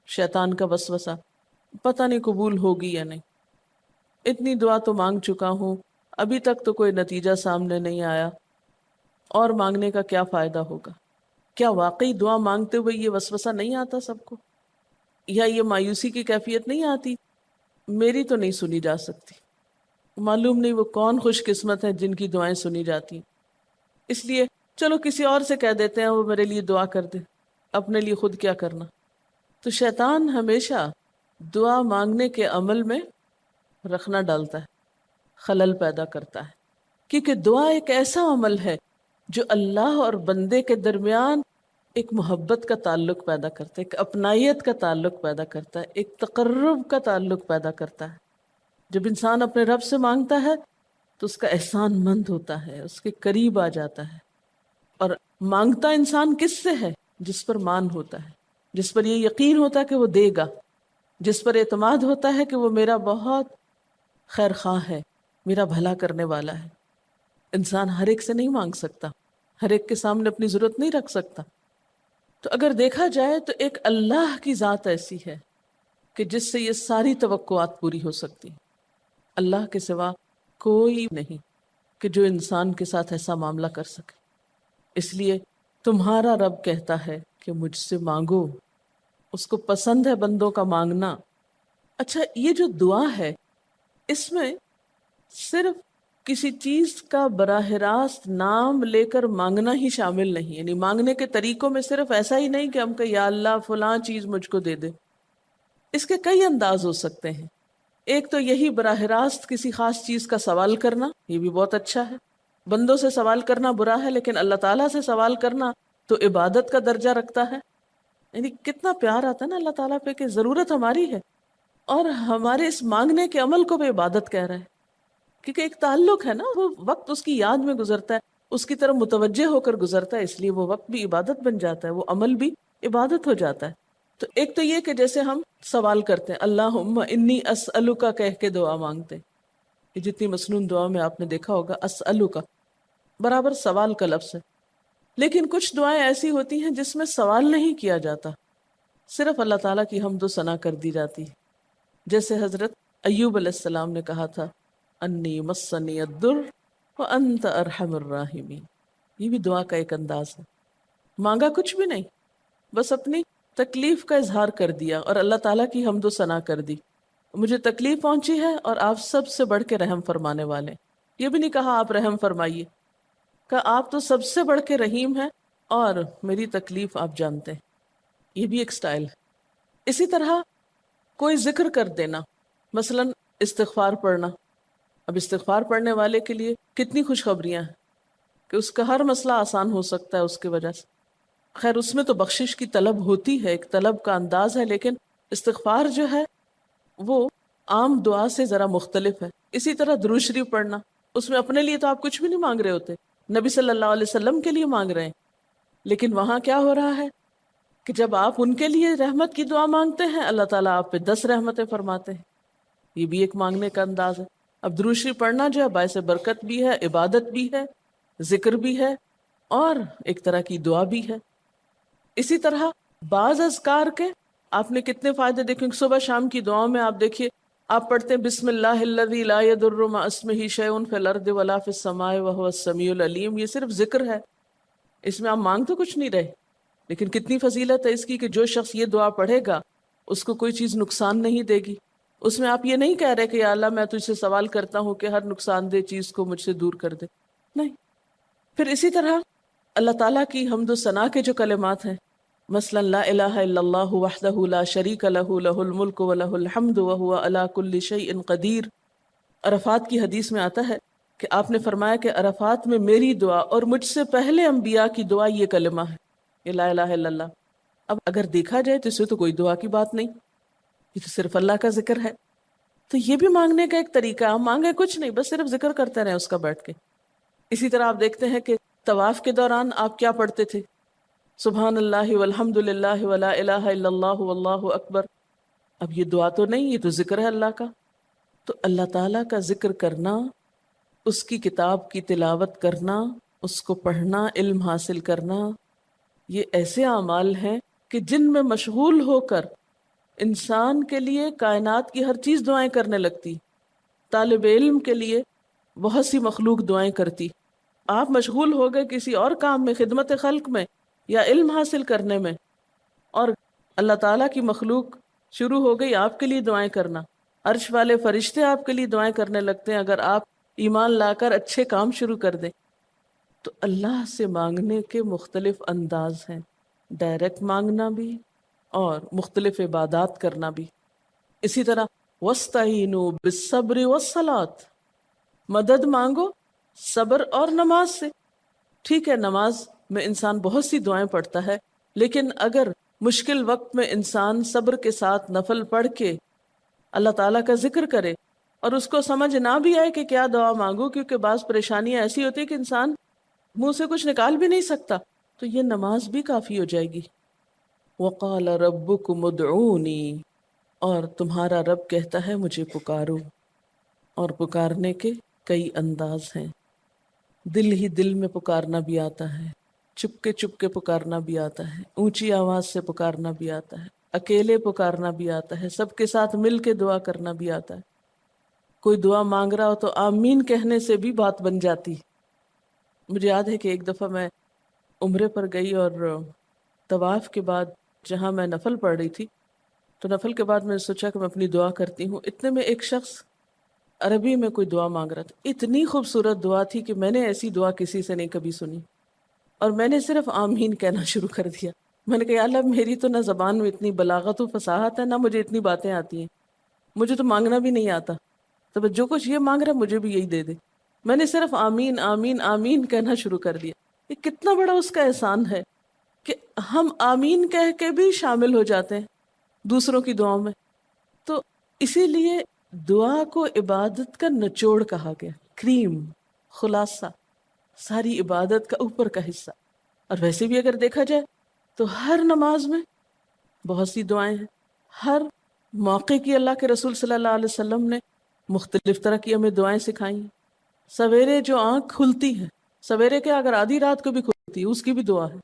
شیطان کا وسوسہ، پتہ نہیں قبول ہوگی یا نہیں، اتنی دعا تو مانگ چکا ہوں، ابھی تک تو کوئی نتیجہ سامنے نہیں آیا، اور مانگنے کا کیا فائدہ ہوگا؟ کیا واقعی دعا مانگتے ہوئے یہ وسوسہ نہیں آتا سب کو؟ یا یہ مایوسی کی کیفیت نہیں آتی، میری تو نہیں سنی جا سکتی، معلوم نہیں وہ کون خوش قسمت ہیں جن کی دعائیں سنی جاتی، اس لیے چلو کسی اور سے کہہ دیتے ہیں وہ میرے لیے دعا کر دے، اپنے لیے خود کیا کرنا۔ تو شیطان ہمیشہ دعا مانگنے کے عمل میں رخنا ڈالتا ہے، خلل پیدا کرتا ہے، کیونکہ دعا ایک ایسا عمل ہے جو اللہ اور بندے کے درمیان ایک محبت کا تعلق پیدا کرتا ہے، ایک اپنائیت کا تعلق پیدا کرتا ہے، ایک تقرب کا تعلق پیدا کرتا ہے۔ جب انسان اپنے رب سے مانگتا ہے تو اس کا احسان مند ہوتا ہے، اس کے قریب آ جاتا ہے، اور مانگتا انسان کس سے ہے؟ جس پر مان ہوتا ہے، جس پر یہ یقین ہوتا ہے کہ وہ دے گا، جس پر اعتماد ہوتا ہے کہ وہ میرا بہت خیر خواہ ہے، میرا بھلا کرنے والا ہے۔ انسان ہر ایک سے نہیں مانگ سکتا، ہر ایک کے سامنے اپنی ضرورت نہیں رکھ سکتا۔ تو اگر دیکھا جائے تو ایک اللہ کی ذات ایسی ہے کہ جس سے یہ ساری توقعات پوری ہو سکتی، اللہ کے سوا کوئی نہیں کہ جو انسان کے ساتھ ایسا معاملہ کر سکے۔ اس لیے تمہارا رب کہتا ہے کہ مجھ سے مانگو، اس کو پسند ہے بندوں کا مانگنا۔ اچھا، یہ جو دعا ہے اس میں صرف کسی چیز کا براہ راست نام لے کر مانگنا ہی شامل نہیں، یعنی مانگنے کے طریقوں میں صرف ایسا ہی نہیں کہ ہم کہ یا اللہ فلاں چیز مجھ کو دے دے۔ اس کے کئی انداز ہو سکتے ہیں۔ ایک تو یہی براہ راست کسی خاص چیز کا سوال کرنا، یہ بھی بہت اچھا ہے۔ بندوں سے سوال کرنا برا ہے، لیکن اللہ تعالیٰ سے سوال کرنا تو عبادت کا درجہ رکھتا ہے۔ یعنی کتنا پیار آتا ہے نا اللہ تعالیٰ پہ کہ ضرورت ہماری ہے اور ہمارے اس مانگنے کے عمل کو بھی عبادت کہہ رہے ہیں، کیونکہ ایک تعلق ہے نا، وہ وقت اس کی یاد میں گزرتا ہے، اس کی طرف متوجہ ہو کر گزرتا ہے، اس لیے وہ وقت بھی عبادت بن جاتا ہے، وہ عمل بھی عبادت ہو جاتا ہے۔ تو ایک تو یہ کہ جیسے ہم سوال کرتے ہیں اللہم انی اسألک کہہ کے دعا مانگتے ہیں، یہ جتنی مسنون دعا میں آپ نے دیکھا ہوگا اسألک برابر سوال کا لفظ ہے۔ لیکن کچھ دعائیں ایسی ہوتی ہیں جس میں سوال نہیں کیا جاتا، صرف اللہ تعالیٰ کی حمد و ثنا کر دی جاتی ہے، جیسے حضرت ایوب علیہ السلام نے کہا تھا انی مسنی الضر وانت ارحم الراحمین۔ یہ بھی دعا کا ایک انداز ہے، مانگا کچھ بھی نہیں، بس اپنی تکلیف کا اظہار کر دیا اور اللہ تعالیٰ کی حمد و ثنا کر دی، مجھے تکلیف پہنچی ہے اور آپ سب سے بڑھ کے رحم فرمانے والے۔ یہ بھی نہیں کہا آپ رحم فرمائیے، کہ آپ تو سب سے بڑھ کے رحیم ہیں اور میری تکلیف آپ جانتے ہیں۔ یہ بھی ایک سٹائل ہے۔ اسی طرح کوئی ذکر کر دینا، مثلا استغفار پڑھنا۔ اب استغفار پڑھنے والے کے لیے کتنی خوشخبریاں ہیں کہ اس کا ہر مسئلہ آسان ہو سکتا ہے اس کی وجہ سے۔ خیر اس میں تو بخشش کی طلب ہوتی ہے، ایک طلب کا انداز ہے، لیکن استغفار جو ہے وہ عام دعا سے ذرا مختلف ہے۔ اسی طرح درود شریف پڑھنا، اس میں اپنے لیے تو آپ کچھ بھی نہیں مانگ رہے ہوتے، نبی صلی اللہ علیہ وسلم کے لیے مانگ رہے ہیں، لیکن وہاں کیا ہو رہا ہے کہ جب آپ ان کے لیے رحمت کی دعا مانگتے ہیں اللہ تعالیٰ آپ پہ 10 رحمتیں فرماتے ہیں۔ یہ بھی ایک مانگنے کا انداز ہے۔ اب درود شریف پڑھنا جو ہے باعث برکت بھی ہے، عبادت بھی ہے، ذکر بھی ہے، اور ایک طرح کی دعا بھی ہے۔ اسی طرح بعض اذکار کے آپ نے کتنے فائدے دیکھیں، صبح شام کی دعاؤں میں آپ دیکھیے آپ پڑھتے ہیں بسم اللہ الذی لا یضر مع اسمہ شیء فی الارض ولا فی السماء وہو السمیع العلیم۔ یہ صرف ذکر ہے، اس میں آپ مانگ تو کچھ نہیں رہے، لیکن کتنی فضیلت ہے اس کی کہ جو شخص یہ دعا پڑھے گا اس کو کوئی چیز نقصان نہیں دے گی۔ اس میں آپ یہ نہیں کہہ رہے کہ یا اللہ میں تجھ سے سوال کرتا ہوں کہ ہر نقصان دہ چیز کو مجھ سے دور کر دے، نہیں۔ پھر اسی طرح اللہ تعالیٰ کی حمد و ثنا کے جو کلمات ہیں، مثلا لا الہ الا اللہ وحدہ لا شریک لہ لہ الملک ولہ الحمد وہو علی کل شیء قدیر۔ عرفات کی حدیث میں آتا ہے کہ آپ نے فرمایا کہ عرفات میں میری دعا اور مجھ سے پہلے انبیاء کی دعا یہ کلمہ ہے، یہ لا الہ الا اللہ۔ اب اگر دیکھا جائے تو اس میں تو کوئی دعا کی بات نہیں، یہ تو صرف اللہ کا ذکر ہے۔ تو یہ بھی مانگنے کا ایک طریقہ ہے، ہم مانگے کچھ نہیں، بس صرف ذکر کرتے رہیں اس کا بیٹھ کے۔ اسی طرح آپ دیکھتے ہیں کہ طواف کے دوران آپ کیا پڑھتے تھے، سبحان اللہ والحمد للہ ولا الہ الا اللہ واللہ اکبر۔ اب یہ دعا تو نہیں، یہ تو ذکر ہے اللہ کا۔ تو اللہ تعالیٰ کا ذکر کرنا، اس کی کتاب کی تلاوت کرنا، اس کو پڑھنا، علم حاصل کرنا، یہ ایسے اعمال ہیں کہ جن میں مشغول ہو کر انسان کے لیے کائنات کی ہر چیز دعائیں کرنے لگتی، طالب علم کے لیے بہت سی مخلوق دعائیں کرتی. آپ مشغول ہو گئے کسی اور کام میں، خدمت خلق میں یا علم حاصل کرنے میں، اور اللہ تعالیٰ کی مخلوق شروع ہو گئی آپ کے لیے دعائیں کرنا. عرش والے فرشتے آپ کے لیے دعائیں کرنے لگتے ہیں اگر آپ ایمان لا کر اچھے کام شروع کر دیں. تو اللہ سے مانگنے کے مختلف انداز ہیں، ڈائریکٹ مانگنا بھی اور مختلف عبادات کرنا بھی. اسی طرح وَاسْتَعِینُوا بِالصَّبْرِ وَالصَّلَاةِ، مدد مانگو صبر اور نماز سے. ٹھیک ہے، نماز میں انسان بہت سی دعائیں پڑھتا ہے، لیکن اگر مشکل وقت میں انسان صبر کے ساتھ نفل پڑھ کے اللہ تعالیٰ کا ذکر کرے اور اس کو سمجھ نہ بھی آئے کہ کیا دعا مانگو، کیونکہ بعض پریشانیاں ایسی ہوتی کہ انسان منہ سے کچھ نکال بھی نہیں سکتا، تو یہ نماز بھی کافی ہو جائے گی. وَقَالَ رَبُّكُمُ ادْعُونِي، اور تمہارا رب کہتا ہے مجھے پکارو. اور پکارنے کے کئی انداز ہیں. دل ہی دل میں پکارنا بھی آتا ہے، چپ کے پکارنا بھی آتا ہے، اونچی آواز سے پکارنا بھی آتا ہے، اکیلے پکارنا بھی آتا ہے، سب کے ساتھ مل کے دعا کرنا بھی آتا ہے. کوئی دعا مانگ رہا ہو تو آمین کہنے سے بھی بات بن جاتی. مجھے یاد ہے کہ ایک دفعہ میں عمرے پر گئی اور طواف کے بعد جہاں میں نفل پڑھ رہی تھی، تو نفل کے بعد میں نے سوچا کہ میں اپنی دعا کرتی ہوں. اتنے میں ایک شخص عربی میں کوئی دعا مانگ رہا تھا. اتنی خوبصورت دعا تھی کہ میں نے ایسی دعا کسی سے نہیں کبھی سنی، اور میں نے صرف آمین کہنا شروع کر دیا. میں نے کہا یا اللہ، میری تو نہ زبان میں اتنی بلاغت و فصاحت ہے، نہ مجھے اتنی باتیں آتی ہیں، مجھے تو مانگنا بھی نہیں آتا، تو بس جو کچھ یہ مانگ رہا ہے مجھے بھی یہی دے دے. میں نے صرف آمین آمین آمین کہنا شروع کر دیا. یہ کتنا بڑا اس کا احسان ہے کہ ہم آمین کہہ کے بھی شامل ہو جاتے ہیں دوسروں کی دعاؤں میں. تو اسی لیے دعا کو عبادت کا نچوڑ کہا گیا، کریم، خلاصہ، ساری عبادت کا اوپر کا حصہ. اور ویسے بھی اگر دیکھا جائے تو ہر نماز میں بہت سی دعائیں ہیں. ہر موقع کی اللہ کے رسول صلی اللہ علیہ وسلم نے مختلف طرح کی ہمیں دعائیں سکھائی ہیں. سویرے جو آنکھ کھلتی ہے، سویرے کے اگر آدھی رات کو بھی کھلتی ہے اس کی بھی دعا ہے.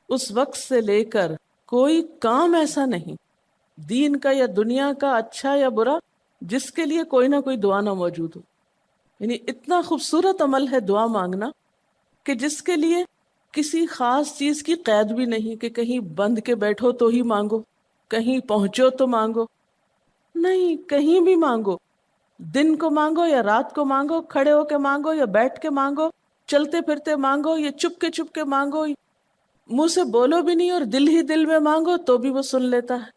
اس وقت سے لے کر کوئی کام ایسا نہیں دین کا یا دنیا کا، اچھا یا برا، جس کے لیے کوئی نہ کوئی دعا نہ موجود ہو. یعنی اتنا خوبصورت عمل ہے دعا مانگنا کہ جس کے لیے کسی خاص چیز کی قید بھی نہیں کہ کہیں بند کے بیٹھو تو ہی مانگو، کہیں پہنچو تو مانگو. نہیں، کہیں بھی مانگو، دن کو مانگو یا رات کو مانگو، کھڑے ہو کے مانگو یا بیٹھ کے مانگو، چلتے پھرتے مانگو یا چپ کے مانگو، منہ سے بولو بھی نہیں اور دل ہی دل میں مانگو تو بھی وہ سن لیتا ہے.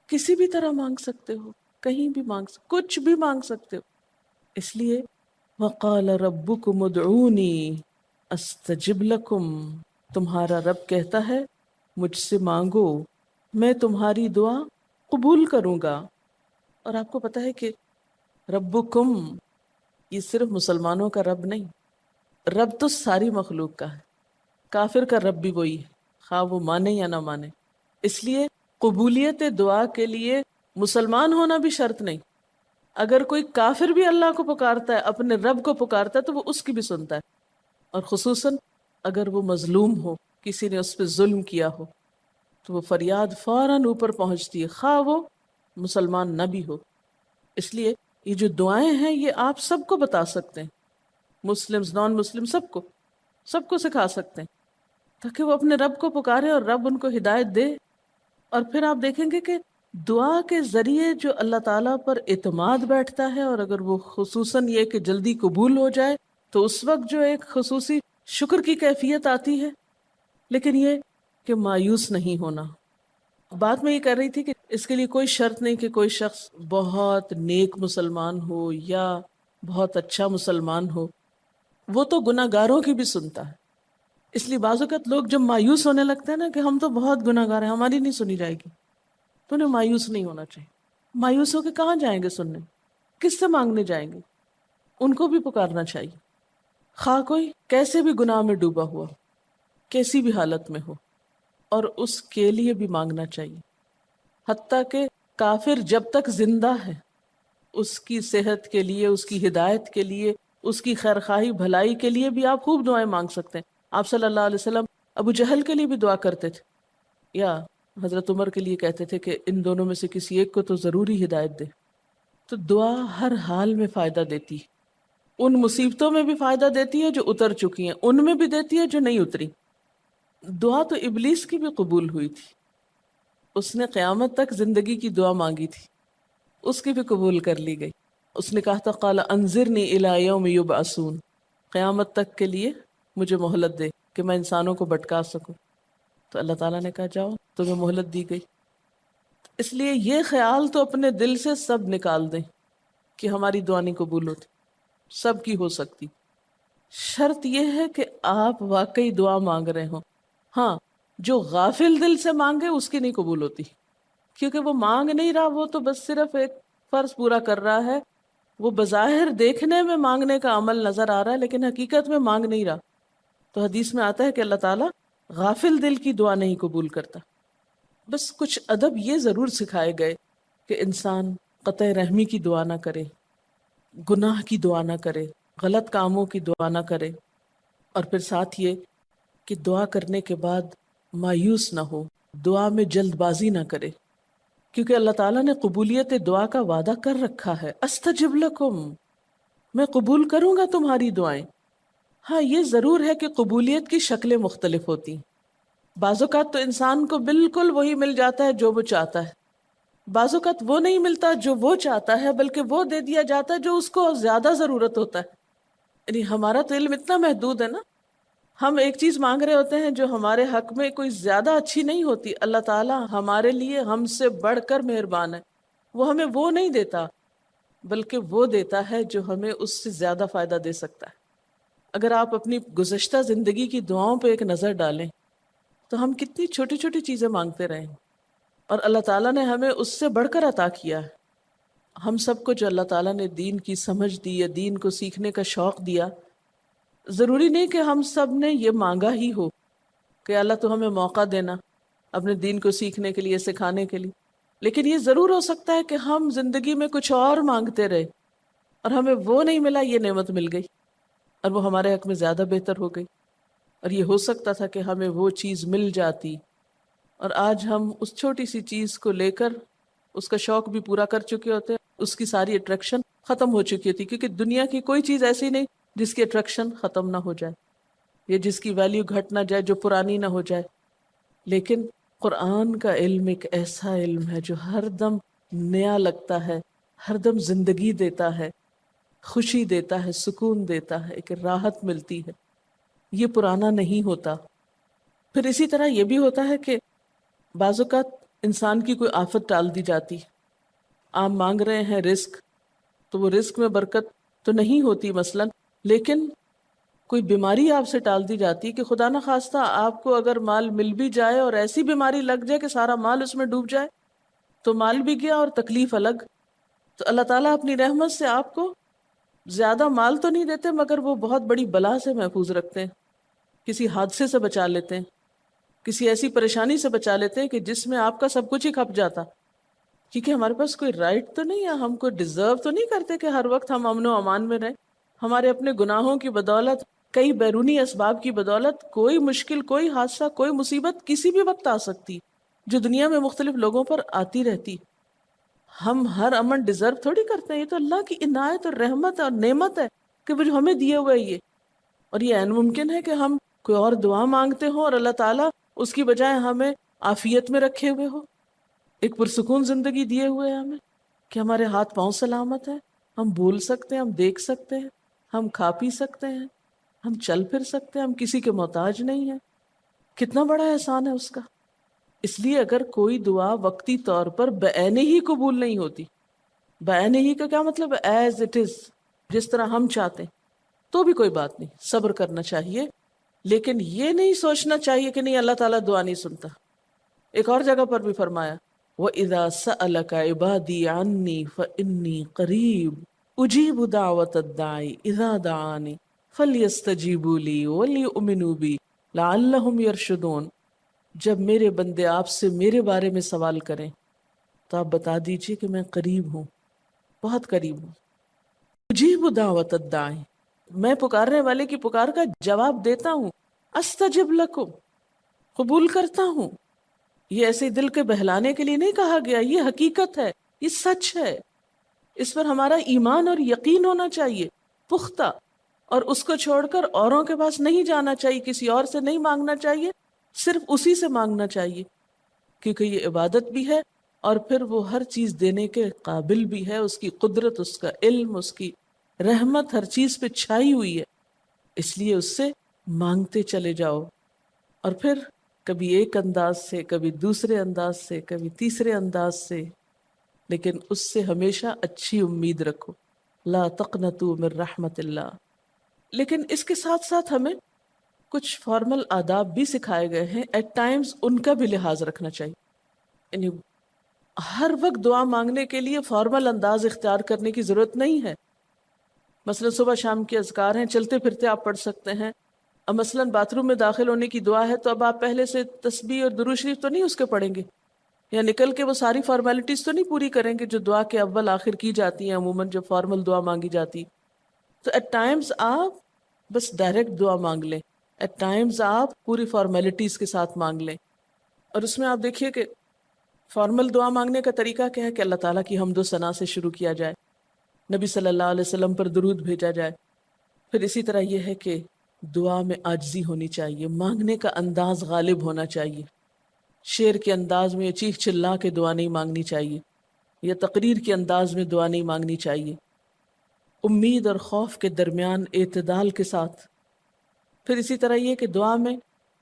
کسی بھی طرح مانگ سکتے ہو، کہیں بھی مانگ سکتے، کچھ بھی مانگ سکتے ہو. اس لیے وَقَالَ رَبُّكُمُ ادْعُونِي أَسْتَجِبْ لَكُمْ، تمہارا رب کہتا ہے مجھ سے مانگو، میں تمہاری دعا قبول کروں گا. اور آپ کو پتہ ہے کہ ربکم یہ صرف مسلمانوں کا رب نہیں، رب تو ساری مخلوق کا ہے. کافر کا رب بھی وہی ہے، خواہ وہ مانے یا نہ مانے. اس لیے قبولیت دعا کے لیے مسلمان ہونا بھی شرط نہیں. اگر کوئی کافر بھی اللہ کو پکارتا ہے، اپنے رب کو پکارتا ہے، تو وہ اس کی بھی سنتا ہے. اور خصوصاً اگر وہ مظلوم ہو، کسی نے اس پہ ظلم کیا ہو، تو وہ فریاد فوراً اوپر پہنچتی ہے، خواہ وہ مسلمان نہ بھی ہو. اس لیے یہ جو دعائیں ہیں یہ آپ سب کو بتا سکتے ہیں، مسلمز، نان مسلم، سب کو سکھا سکتے ہیں، تاکہ وہ اپنے رب کو پکارے اور رب ان کو ہدایت دے. اور پھر آپ دیکھیں گے کہ دعا کے ذریعے جو اللہ تعالیٰ پر اعتماد بیٹھتا ہے، اور اگر وہ خصوصاً یہ کہ جلدی قبول ہو جائے، تو اس وقت جو ایک خصوصی شکر کی کیفیت آتی ہے. لیکن یہ کہ مایوس نہیں ہونا. بات میں یہ کر رہی تھی کہ اس کے لیے کوئی شرط نہیں کہ کوئی شخص بہت نیک مسلمان ہو یا بہت اچھا مسلمان ہو، وہ تو گناہ گاروں کی بھی سنتا ہے. اس لیے بعض اوقات لوگ جب مایوس ہونے لگتے ہیں نا کہ ہم تو بہت گناہ گار ہیں، ہماری نہیں سنی جائے گی، تو انہیں مایوس نہیں ہونا چاہیے. مایوس ہو کے کہاں جائیں گے سننے؟ کس سے مانگنے جائیں گے؟ ان کو بھی پکارنا چاہیے، خواہ کوئی کیسے بھی گناہ میں ڈوبا ہوا، کیسی بھی حالت میں ہو، اور اس کے لیے بھی مانگنا چاہیے. حتیٰ کہ کافر جب تک زندہ ہے، اس کی صحت کے لیے، اس کی ہدایت کے لیے، اس کی خیرخواہی بھلائی کے لیے بھی آپ خوب دعائیں مانگ سکتے ہیں. آپ صلی اللہ علیہ وسلم ابو جہل کے لیے بھی دعا کرتے تھے، یا حضرت عمر کے لیے کہتے تھے کہ ان دونوں میں سے کسی ایک کو تو ضروری ہدایت دے. تو دعا ہر حال میں فائدہ دیتی ہے. ان مصیبتوں میں بھی فائدہ دیتی ہے جو اتر چکی ہیں، ان میں بھی دیتی ہے جو نہیں اتری. دعا تو ابلیس کی بھی قبول ہوئی تھی. اس نے قیامت تک زندگی کی دعا مانگی تھی، اس کی بھی قبول کر لی گئی. اس نے کہا تھا قال انظرنی الی یوم یبعثون، قیامت تک کے لیے مجھے مہلت دے کہ میں انسانوں کو بھٹکا سکوں. تو اللہ تعالیٰ نے کہا جاؤ، تمہیں مہلت دی گئی. اس لیے یہ خیال تو اپنے دل سے سب نکال دیں کہ ہماری دعا نہیں قبول ہوتی. سب کی ہو سکتی، شرط یہ ہے کہ آپ واقعی دعا مانگ رہے ہوں. ہاں، جو غافل دل سے مانگے اس کی نہیں قبول ہوتی، کیونکہ وہ مانگ نہیں رہا، وہ تو بس صرف ایک فرض پورا کر رہا ہے. وہ بظاہر دیکھنے میں مانگنے کا عمل نظر آ رہا ہے لیکن حقیقت میں مانگ نہیں رہا. تو حدیث میں آتا ہے کہ اللہ تعالیٰ غافل دل کی دعا نہیں قبول کرتا. بس کچھ ادب یہ ضرور سکھائے گئے کہ انسان قطع رحمی کی دعا نہ کرے، گناہ کی دعا نہ کرے، غلط کاموں کی دعا نہ کرے، اور پھر ساتھ یہ کہ دعا کرنے کے بعد مایوس نہ ہو، دعا میں جلد بازی نہ کرے، کیونکہ اللہ تعالیٰ نے قبولیت دعا کا وعدہ کر رکھا ہے. استجب لکم، میں قبول کروں گا تمہاری دعائیں. ہاں، یہ ضرور ہے کہ قبولیت کی شکلیں مختلف ہوتی ہیں. بعض اوقات تو انسان کو بالکل وہی مل جاتا ہے جو وہ چاہتا ہے، بعض اوقات وہ نہیں ملتا جو وہ چاہتا ہے، بلکہ وہ دے دیا جاتا ہے جو اس کو زیادہ ضرورت ہوتا ہے. یعنی ہمارا تو علم اتنا محدود ہے نا، ہم ایک چیز مانگ رہے ہوتے ہیں جو ہمارے حق میں کوئی زیادہ اچھی نہیں ہوتی. اللہ تعالیٰ ہمارے لیے ہم سے بڑھ کر مہربان ہے، وہ ہمیں وہ نہیں دیتا بلکہ وہ دیتا ہے جو ہمیں اس سے زیادہ فائدہ دے سکتا ہے. اگر آپ اپنی گزشتہ زندگی کی دعاؤں پہ ایک نظر ڈالیں تو ہم کتنی چھوٹی چھوٹی چیزیں مانگتے رہے ہیں اور اللہ تعالیٰ نے ہمیں اس سے بڑھ کر عطا کیا ہے. ہم سب کو جو اللہ تعالیٰ نے دین کی سمجھ دی یا دین کو سیکھنے کا شوق دیا، ضروری نہیں کہ ہم سب نے یہ مانگا ہی ہو کہ اللہ تو ہمیں موقع دینا اپنے دین کو سیکھنے کے لیے، سکھانے کے لیے. لیکن یہ ضرور ہو سکتا ہے کہ ہم زندگی میں کچھ اور مانگتے رہے اور ہمیں وہ نہیں ملا، یہ نعمت مل گئی اور وہ ہمارے حق میں زیادہ بہتر ہو گئی. اور یہ ہو سکتا تھا کہ ہمیں وہ چیز مل جاتی اور آج ہم اس چھوٹی سی چیز کو لے کر اس کا شوق بھی پورا کر چکے ہوتے، اس کی ساری اٹریکشن ختم ہو چکی ہوتی. کیونکہ دنیا کی کوئی چیز ایسی نہیں جس کی اٹریکشن ختم نہ ہو جائے یا جس کی ویلیو گھٹ نہ جائے، جو پرانی نہ ہو جائے. لیکن قرآن کا علم ایک ایسا علم ہے جو ہر دم نیا لگتا ہے، ہر دم زندگی دیتا ہے، خوشی دیتا ہے، سکون دیتا ہے، ایک راحت ملتی ہے. یہ پرانا نہیں ہوتا. پھر اسی طرح یہ بھی ہوتا ہے کہ بعض اوقات انسان کی کوئی آفت ٹال دی جاتی. آپ مانگ رہے ہیں رزق، تو وہ رزق میں برکت تو نہیں ہوتی مثلا، لیکن کوئی بیماری آپ سے ٹال دی جاتی کہ خدا نہ خواستہ آپ کو اگر مال مل بھی جائے اور ایسی بیماری لگ جائے کہ سارا مال اس میں ڈوب جائے تو مال بھی گیا اور تکلیف الگ. تو اللہ تعالیٰ اپنی رحمت سے آپ کو زیادہ مال تو نہیں دیتے مگر وہ بہت بڑی بلا سے محفوظ رکھتے ہیں، کسی حادثے سے بچا لیتے ہیں، کسی ایسی پریشانی سے بچا لیتے ہیں کہ جس میں آپ کا سب کچھ ہی کھپ جاتا. کیونکہ ہمارے پاس کوئی رائٹ تو نہیں ہے، ہم کو ڈیزرو تو نہیں کرتے کہ ہر وقت ہم امن و امان میں رہیں. ہمارے اپنے گناہوں کی بدولت، کئی بیرونی اسباب کی بدولت کوئی مشکل، کوئی حادثہ، کوئی مصیبت کسی بھی وقت آ سکتی جو دنیا میں مختلف لوگوں پر آتی رہتی. ہم ہر امن ڈیزرو تھوڑی کرتے ہیں، یہ تو اللہ کی عنایت اور رحمت اور نعمت ہے کہ وہ جو ہمیں دیے ہوئے یہ. اور یہ عین ممکن ہے کہ ہم کوئی اور دعا مانگتے ہوں اور اللہ تعالیٰ اس کی بجائے ہمیں عافیت میں رکھے ہوئے ہو، ایک پرسکون زندگی دیے ہوئے ہیں ہمیں کہ ہمارے ہاتھ پاؤں سلامت ہیں، ہم بول سکتے ہیں، ہم دیکھ سکتے ہیں، ہم کھا پی سکتے ہیں، ہم چل پھر سکتے ہیں، ہم کسی کے محتاج نہیں ہیں. کتنا بڑا احسان ہے اس کا. اس لیے اگر کوئی دعا وقتی طور پر بعینہ ہی قبول نہیں ہوتی، بعینہ ہی کا کیا مطلب ہے؟ ایز اٹ از، جس طرح ہم چاہتے ہیں، تو بھی کوئی بات نہیں، صبر کرنا چاہیے. لیکن یہ نہیں سوچنا چاہیے کہ نہیں اللہ تعالیٰ دعا نہیں سنتا. ایک اور جگہ پر بھی فرمایا وَإِذَا سَأَلَكَ عِبَادِي عَنِّي فَإِنِّي قَرِيبٌ أُجِيبُ دَعْوَةَ الدَّاعِ إِذَا دَعَانِ فَلْيَسْتَجِيبُوا لِي وَلْيُؤْمِنُوا بِي لَعَلَّهُمْ يَرْشُدُونَ. جب میرے بندے آپ سے میرے بارے میں سوال کریں تو آپ بتا دیجئے کہ میں قریب ہوں، بہت قریب ہوں. اجیب دعوت الداعی، میں پکارنے والے کی پکار کا جواب دیتا ہوں. استجب لکم، قبول کرتا ہوں. یہ ایسے دل کے بہلانے کے لیے نہیں کہا گیا، یہ حقیقت ہے، یہ سچ ہے، اس پر ہمارا ایمان اور یقین ہونا چاہیے پختہ، اور اس کو چھوڑ کر اوروں کے پاس نہیں جانا چاہیے، کسی اور سے نہیں مانگنا چاہیے، صرف اسی سے مانگنا چاہیے، کیونکہ یہ عبادت بھی ہے اور پھر وہ ہر چیز دینے کے قابل بھی ہے، اس کی قدرت، اس کا علم، اس کی رحمت ہر چیز پہ چھائی ہوئی ہے، اس لیے اس سے مانگتے چلے جاؤ، اور پھر کبھی ایک انداز سے، کبھی دوسرے انداز سے، کبھی تیسرے انداز سے، لیکن اس سے ہمیشہ اچھی امید رکھو، لا تقنطوا من رحمت اللہ۔ لیکن اس کے ساتھ ساتھ ہمیں کچھ فارمل آداب بھی سکھائے گئے ہیں، ایٹ ٹائمز ان کا بھی لحاظ رکھنا چاہیے، یعنی ہر وقت دعا مانگنے کے لیے فارمل انداز اختیار کرنے کی ضرورت نہیں ہے۔ مثلا صبح شام کے اذکار ہیں، چلتے پھرتے آپ پڑھ سکتے ہیں، اب مثلا باتھ روم میں داخل ہونے کی دعا ہے تو اب آپ پہلے سے تسبیح اور درود شریف تو نہیں اس کے پڑھیں گے، یا نکل کے وہ ساری فارمیلٹیز تو نہیں پوری کریں گے جو دعا کے اول آخر کی جاتی ہیں عموماً جب فارمل دعا مانگی جاتی۔ تو ایٹ ٹائمز آپ بس ڈائریکٹ دعا مانگ لیں، ایٹ ٹائمز آپ پوری فارمیلٹیز کے ساتھ مانگ لیں، اور اس میں آپ دیکھیے کہ فارمل دعا مانگنے کا طریقہ کیا ہے کہ اللہ تعالیٰ کی حمد و ثنا سے شروع کیا جائے، نبی صلی اللہ علیہ وسلم پر درود بھیجا جائے، پھر اسی طرح یہ ہے کہ دعا میں عاجزی ہونی چاہیے، مانگنے کا انداز غالب ہونا چاہیے، شعر کے انداز میں چیخ چلا کے دعا نہیں مانگنی چاہیے، یا تقریر کے انداز میں دعا نہیں مانگنی چاہیے، امید اور خوف کے درمیان اعتدال کے ساتھ، پھر اسی طرح یہ کہ دعا میں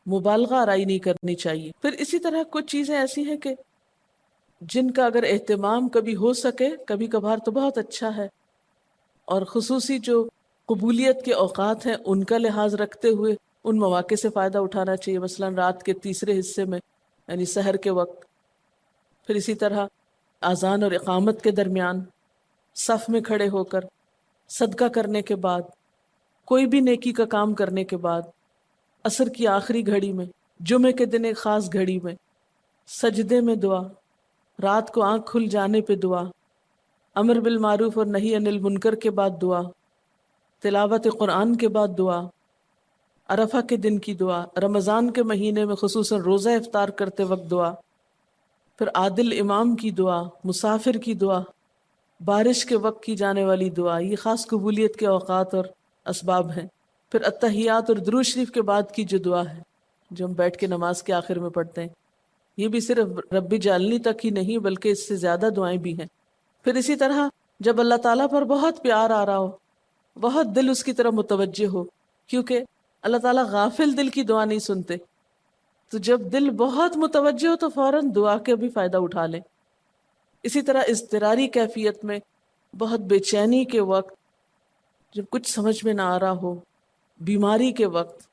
مبالغہ آرائی نہیں کرنی چاہیے، پھر اسی طرح کچھ چیزیں ایسی ہیں کہ جن کا اگر اہتمام کبھی ہو سکے، کبھی کبھار تو بہت اچھا ہے، اور خصوصی جو قبولیت کے اوقات ہیں ان کا لحاظ رکھتے ہوئے ان مواقع سے فائدہ اٹھانا چاہیے، مثلا رات کے تیسرے حصے میں یعنی سحر کے وقت، پھر اسی طرح اذان اور اقامت کے درمیان، صف میں کھڑے ہو کر، صدقہ کرنے کے بعد، کوئی بھی نیکی کا کام کرنے کے بعد، عصر کی آخری گھڑی میں، جمعے کے دن ایک خاص گھڑی میں، سجدے میں دعا، رات کو آنکھ کھل جانے پہ دعا، امر بالمعروف اور نہی عن المنکر کے بعد دعا، تلاوت قرآن کے بعد دعا، عرفہ کے دن کی دعا، رمضان کے مہینے میں خصوصاً روزہ افطار کرتے وقت دعا، پھر عادل امام کی دعا، مسافر کی دعا، بارش کے وقت کی جانے والی دعا، یہ خاص قبولیت کے اوقات اور اسباب ہیں، پھر التحیات اور درود شریف کے بعد کی جو دعا ہے جو ہم بیٹھ کے نماز کے آخر میں پڑھتے ہیں، یہ بھی صرف رب جعلنی تک ہی نہیں بلکہ اس سے زیادہ دعائیں بھی ہیں۔ پھر اسی طرح جب اللہ تعالیٰ پر بہت پیار آ رہا ہو، بہت دل اس کی طرف متوجہ ہو، کیونکہ اللہ تعالیٰ غافل دل کی دعا نہیں سنتے، تو جب دل بہت متوجہ ہو تو فوراً دعا کے بھی فائدہ اٹھا لیں۔ اسی طرح اضطراری کیفیت میں، بہت بے چینی کے وقت، جب کچھ سمجھ میں نہ آ رہا ہو، بیماری کے وقت،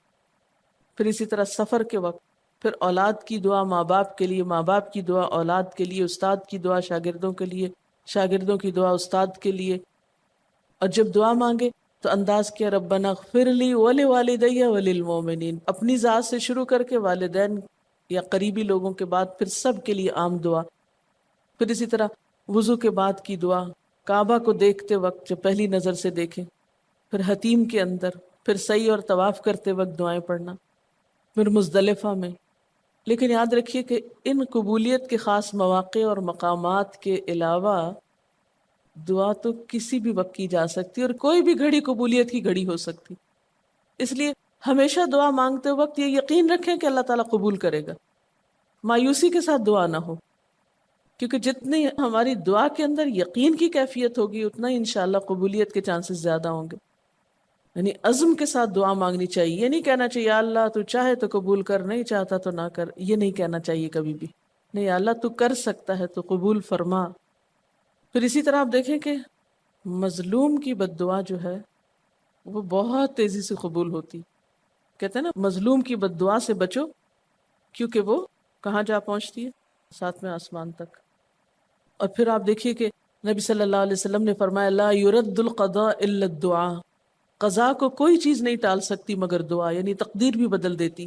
پھر اسی طرح سفر کے وقت، پھر اولاد کی دعا ماں باپ کے لیے، ماں باپ کی دعا اولاد کے لیے، استاد کی دعا شاگردوں کے لیے، شاگردوں کی دعا استاد کے لیے، اور جب دعا مانگے تو انداز کیا ربنا اغفر لی ولوالدی وللمؤمنین، اپنی ذات سے شروع کر کے والدین یا قریبی لوگوں کے بعد پھر سب کے لیے عام دعا، پھر اسی طرح وضو کے بعد کی دعا، کعبہ کو دیکھتے وقت جب پہلی نظر سے دیکھیں، پھر حتیم کے اندر، پھر سعی اور طواف کرتے وقت دعائیں پڑھنا، پھر مزدلفہ میں۔ لیکن یاد رکھیے کہ ان قبولیت کے خاص مواقع اور مقامات کے علاوہ دعا تو کسی بھی وقت کی جا سکتی اور کوئی بھی گھڑی قبولیت کی گھڑی ہو سکتی، اس لیے ہمیشہ دعا مانگتے وقت یہ یقین رکھیں کہ اللہ تعالیٰ قبول کرے گا، مایوسی کے ساتھ دعا نہ ہو، کیونکہ جتنی ہماری دعا کے اندر یقین کی کیفیت ہوگی اتنا ہی انشاءاللہ قبولیت کے چانسز زیادہ ہوں گے۔ یعنی عزم کے ساتھ دعا مانگنی چاہیے، یہ نہیں کہنا چاہیے یا اللہ تو چاہے تو قبول کر، نہیں چاہتا تو نہ کر، یہ نہیں کہنا چاہیے کبھی بھی، نہیں یا اللہ تو کر سکتا ہے تو قبول فرما۔ پھر اسی طرح آپ دیکھیں کہ مظلوم کی بد دعا جو ہے وہ بہت تیزی سے قبول ہوتی، کہتے ہیں نا مظلوم کی بد دعا سے بچو کیونکہ وہ کہاں جا پہنچتی ہے، ساتویں آسمان تک۔ اور پھر آپ دیکھیے کہ نبی صلی اللہ علیہ وسلم نے فرمایا لا يرد القضاء الا الدعاء، قضاء کو کوئی چیز نہیں ٹال سکتی مگر دعا، یعنی تقدیر بھی بدل دیتی۔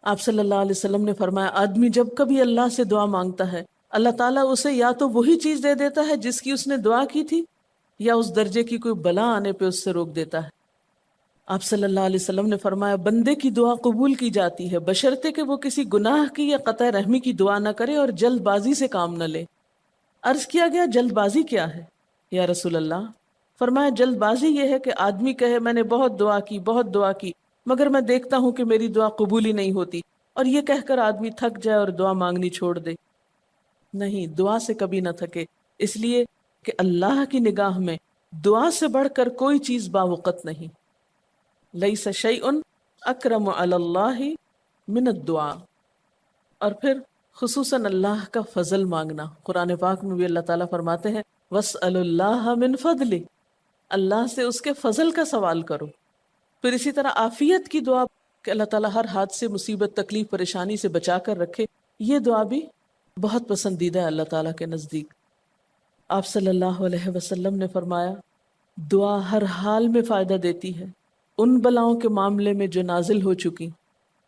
آپ صلی اللہ علیہ وسلم نے فرمایا آدمی جب کبھی اللہ سے دعا مانگتا ہے اللہ تعالیٰ اسے یا تو وہی چیز دے دیتا ہے جس کی اس نے دعا کی تھی، یا اس درجے کی کوئی بلا آنے پہ اس سے روک دیتا ہے۔ آپ صلی اللہ علیہ وسلم نے فرمایا بندے کی دعا قبول کی جاتی ہے بشرطے کہ وہ کسی گناہ کی یا قطع رحمی کی دعا نہ کرے اور جلد بازی سے کام نہ لے۔ عرض کیا گیا جلد بازی کیا ہے یا رسول اللہ؟ فرمایا جلد بازی یہ ہے کہ آدمی کہے میں نے بہت دعا کی مگر میں دیکھتا ہوں کہ میری دعا قبول ہی نہیں ہوتی، اور یہ کہہ کر آدمی تھک جائے اور دعا مانگنی چھوڑ دے۔ نہیں، دعا سے کبھی نہ تھکے، اس لیے کہ اللہ کی نگاہ میں دعا سے بڑھ کر کوئی چیز باوقت نہیں۔ لیس شیء اکرم علی اللہ من الدعاء۔ اور پھر خصوصاً اللہ کا فضل مانگنا، قرآن پاک میں بھی اللہ تعالیٰ فرماتے ہیں وَاسْأَلُوا اللَّهَ مِنْ فَضْلِهِ، اللہ سے اس کے فضل کا سوال کرو۔ پھر اسی طرح عافیت کی دعا کہ اللہ تعالیٰ ہر حادثے مصیبت تکلیف پریشانی سے بچا کر رکھے، یہ دعا بھی بہت پسندیدہ ہے اللہ تعالیٰ کے نزدیک۔ آپ صلی اللہ علیہ وسلم نے فرمایا دعا ہر حال میں فائدہ دیتی ہے، ان بلاؤں کے معاملے میں جو نازل ہو چکی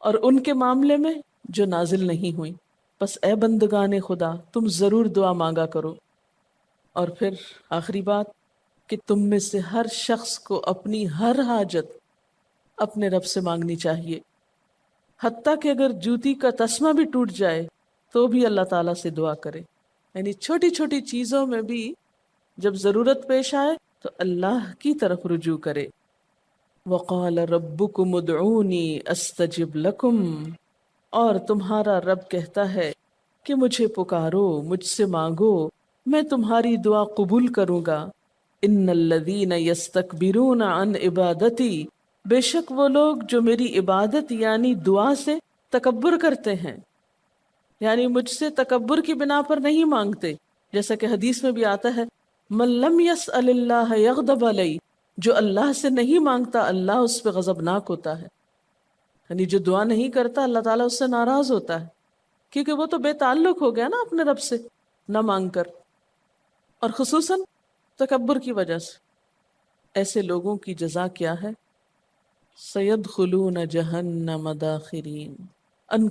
اور ان کے معاملے میں جو نازل نہیں ہوئی، بس اے بندگان خدا تم ضرور دعا مانگا کرو۔ اور پھر آخری بات کہ تم میں سے ہر شخص کو اپنی ہر حاجت اپنے رب سے مانگنی چاہیے، حتیٰ کہ اگر جوتی کا تسمہ بھی ٹوٹ جائے تو بھی اللہ تعالیٰ سے دعا کرے، یعنی چھوٹی چھوٹی چیزوں میں بھی جب ضرورت پیش آئے تو اللہ کی طرف رجوع کرے۔ وَقَالَ رَبُّكُمُ ادْعُونِي أَسْتَجِبْ لَكُمْ، اور تمہارا رب کہتا ہے کہ مجھے پکارو، مجھ سے مانگو، میں تمہاری دعا قبول کروں گا۔ ان الذین یستکبرون عن عبادتی، بے شک وہ لوگ جو میری عبادت یعنی دعا سے تکبر کرتے ہیں، یعنی مجھ سے تکبر کی بنا پر نہیں مانگتے، جیسا کہ حدیث میں بھی آتا ہے من لم یسأل اللہ یغضب علیہ، جو اللہ سے نہیں مانگتا اللہ اس پہ غضبناک ہوتا ہے، یعنی جو دعا نہیں کرتا اللہ تعالیٰ اس سے ناراض ہوتا ہے، کیونکہ وہ تو بے تعلق ہو گیا نا اپنے رب سے نہ مانگ کر، اور خصوصاً تکبر کی وجہ سے۔ ایسے لوگوں کی جزا کیا ہے؟ سیدخلون جہنم داخرین، ان